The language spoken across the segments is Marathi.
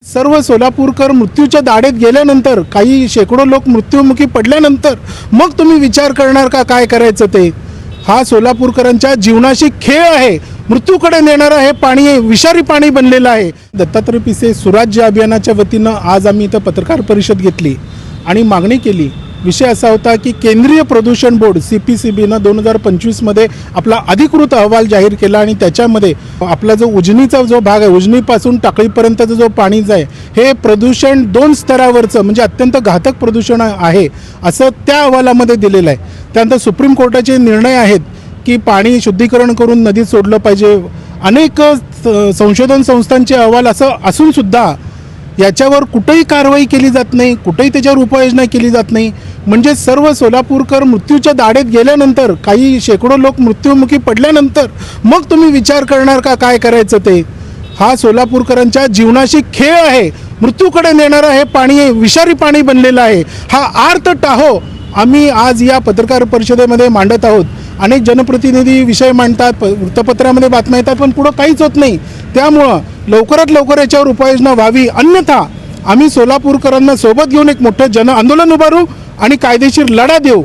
सर्व सोलापूरकर मृत्यूच्या दाढेत गेल्यानंतर, काही शेकडो लोक मृत्युमुखी पडल्यानंतर मग तुम्ही विचार करणार का काय करायचं ते? हा सोलापूरकरांच्या जीवनाशी खेळ आहे. मृत्यूकडे नेणारं हे पाणी विषारी पाणी बनलेलं आहे. दत्तात्रय पिसे सुराज्य अभियानाच्या वतीनं आज आम्ही इथं पत्रकार परिषद घेतली आणि मागणी केली. विषय असा होता की केंद्रीय प्रदूषण बोर्ड CPCBनं 2025मध्ये आपला अधिकृत अहवाल जाहीर केला आणि त्याच्यामध्ये आपला जो उजनीचा जो भाग आहे, उजनीपासून टाकळीपर्यंतचं जो पाणी आहे, हे प्रदूषण 2 स्तरावरचं म्हणजे अत्यंत घातक प्रदूषण आहे असं त्या अहवालामध्ये दिलेलं आहे. त्यानंतर सुप्रीम कोर्टाचे निर्णय आहेत की पाणी शुद्धीकरण करून नदीत सोडलं पाहिजे. अनेक संशोधन संस्थांचे अहवाल असं असूनसुद्धा याच्यावर कुठेही कारवाई केली जात नाही, कुठेही त्याच्यावर उपाययोजना केली जात नाही. म्हणजे सर्व सोलापूरकर मृत्यूच्या दाढेत गेल्यानंतर, काही शेकडो लोक मृत्युमुखी पडल्यानंतर मग तुम्ही विचार करणार का काय करायचं ते? हा सोलापूरकरांच्या जीवनाशी खेळ आहे. मृत्यूकडे नेणारं हे पाणी विषारी पाणी बनलेलं आहे. हा आर्त टाहो आम्ही आज या पत्रकार परिषदेमध्ये मांडत आहोत. अनेक जनप्रतिनिधी विषय मांडतात, वृत्तपत्रामध्ये बातम्या येतात, पण पुढं काहीच होत नाही. त्यामुळं लवकरात लवकर याच्यावर उपाययोजना व्हावी, अन्यथा आम्ही सोलापूरकरांना सोबत घेऊन एक मोठं जन आंदोलन उभारू आणि कायदेशीर लढा देऊ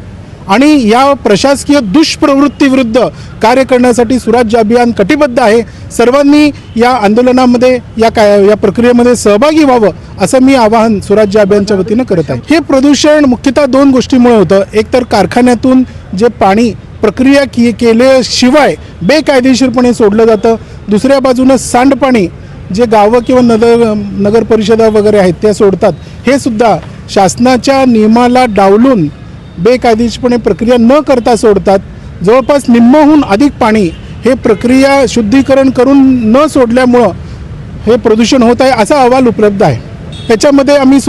आणि या प्रशासकीय दुष्प्रवृत्तीविरुद्ध कार्य करण्यासाठी सुराज्य अभियान कटिबद्ध आहे. सर्वांनी या आंदोलनामध्ये या प्रक्रियेमध्ये सहभागी व्हावं असं मी आवाहन सुराज्य अभियानच्या वतीनं करत आहे. हे प्रदूषण मुख्यतः 2 गोष्टींमुळे होतं. एक तर कारखान्यातून जे पाणी प्रक्रिया केल्याशिवाय बेकायदेशीरपणे सोडलं जातं. दुसऱ्या बाजूनं सांडपाणी जे गावं किंवा नगर परिषदा वगैरे आहेत त्या सोडतात. हे सुद्धा शासनाच्या नियमाला डावलून बेकायदेशीरपणे प्रक्रिया न करता सोडतात. जवळपास निम्महून अधिक पाणी हे प्रक्रिया शुद्धीकरण करून न सोडल्यामुळं हे प्रदूषण होत आहे असा अहवाल उपलब्ध आहे. त्याच्यामध्ये आम्ही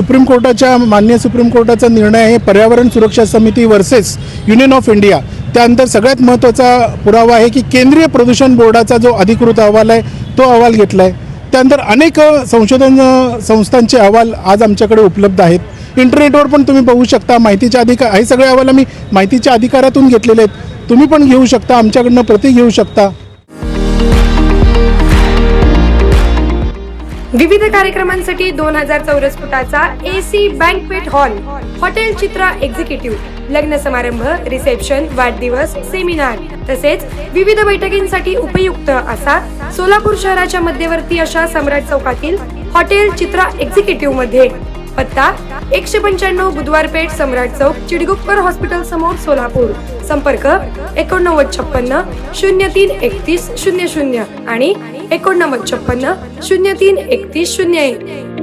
माननीय सुप्रीम कोर्टाचा निर्णय आहे पर्यावरण सुरक्षा समिती वर्सेस युनियन ऑफ इंडिया. त्यानंतर सगळ्यात महत्त्वाचा पुरावा आहे की केंद्रीय प्रदूषण बोर्डाचा जो अधिकृत अहवाल आहे तो अहवाल घेतला आहे. त्यानंतर अनेक संशोधन संस्थांचे अहवाल आज आमच्याकडे उपलब्ध आहेत. इंटरनेटवर पण तुम्ही बघू शकता. माहितीच्या अधिकार हे सगळे अहवाल आम्ही माहितीच्या अधिकारातून घेतलेले आहेत. तुम्ही पण घेऊ शकता, आमच्याकडनं प्रति घेऊ शकता. विविध कार्यक्रमांसाठी 2000 चौरस फुटाचा AC बँकवेट हॉल, हॉटेल चित्रा एक्झिक्युटिव्ह, लग्न समारंभ, रिसेप्शन, वाढदिवस, सेमिनार तसेच विविध बैठकींसाठी उपयुक्त असा सोलापूर शहराच्या मध्यवर्ती अशा सम्राट चौकातील हॉटेल चित्रा एक्झिक्युटिव्ह मध्ये. पत्ता 195 बुधवार पेठ, सम्राट चौक, चिडगुप्कर हॉस्पिटल समोर, सोलापूर. संपर्क 8956 03 31 00 आणि 8956 03 31 01.